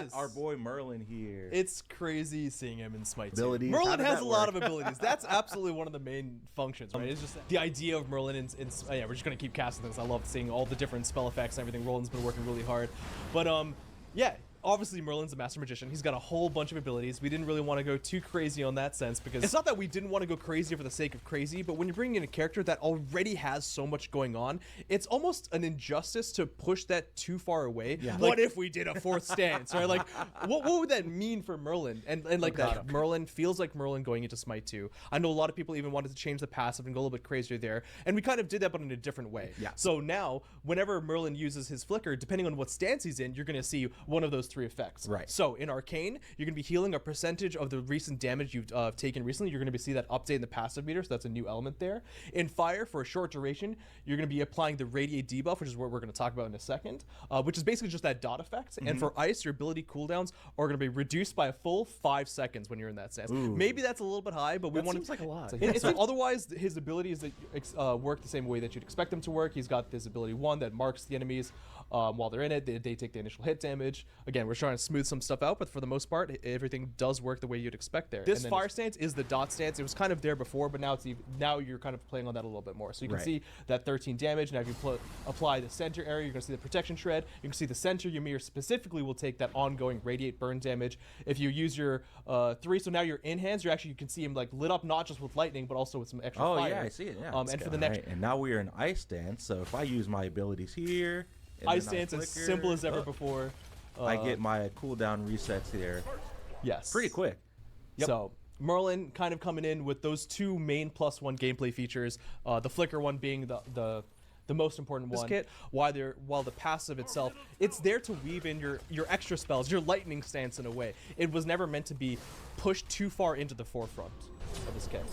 got our boy Merlin here. It's crazy seeing him in Smite 2. Abilities, Merlin has a lot of abilities. That's absolutely one of the main functions, right? It's just the idea of Merlin yeah, we're just going to keep casting things. I love seeing all the different spell effects and everything. Roland's been working really hard. But, yeah. Obviously, Merlin's a master magician. He's got a whole bunch of abilities. We didn't really want to go too crazy on that sense because it's not that we didn't want to go crazy for the sake of crazy, but when you're bringing in a character that already has so much going on, it's almost an injustice to push that too far away. Yeah. Like, what if we did a fourth stance, right? Like, what would that mean for Merlin? And like that, Merlin feels like Merlin going into Smite 2. I know a lot of people even wanted to change the passive and go a little bit crazier there, and we kind of did that, but in a different way. Yeah. So now, whenever Merlin uses his flicker, depending on what stance he's in, you're going to see one of those three effects. Right. So in Arcane, you're going to be healing a percentage of the recent damage you've taken recently. You're going to be see that update in the passive meter, so that's a new element there. In Fire, for a short duration, you're going to be applying the Radiate debuff, which is what we're going to talk about in a second, which is basically just that dot effect. And for Ice, your ability cooldowns are going to be reduced by a full 5 seconds when you're in that stance. Ooh. Maybe that's a little bit high, but we want to... Seems like a lot. So otherwise, his abilities that work the same way that you'd expect them to work. He's got this ability 1 that marks the enemies while they're in it. They take the initial hit damage. Again, we're trying to smooth some stuff out, but for the most part, everything does work the way you'd expect there. This Fire stance is the dot stance. It was kind of there before, but now you're kind of playing on that a little bit more. So you can see that 13 damage. Now if you apply the center area, you're going to see the protection shred. You can see the center Ymir specifically will take that ongoing radiate burn damage. If you use your 3, so now you're in hands, you can see him like lit up not just with lightning, but also with some extra fire. Oh yeah, I see it. Yeah. And for the next, and now we are in Ice Stance. So if I use my abilities here, Ice Stance as simple as ever before. I get my cooldown resets here. Yes. Pretty quick. Yep. So Merlin kind of coming in with those two main +1 gameplay features, the flicker one being the most important one. Kit, while the passive itself, it's there to weave in your extra spells, your lightning stance in a way. It was never meant to be pushed too far into the forefront of this kit.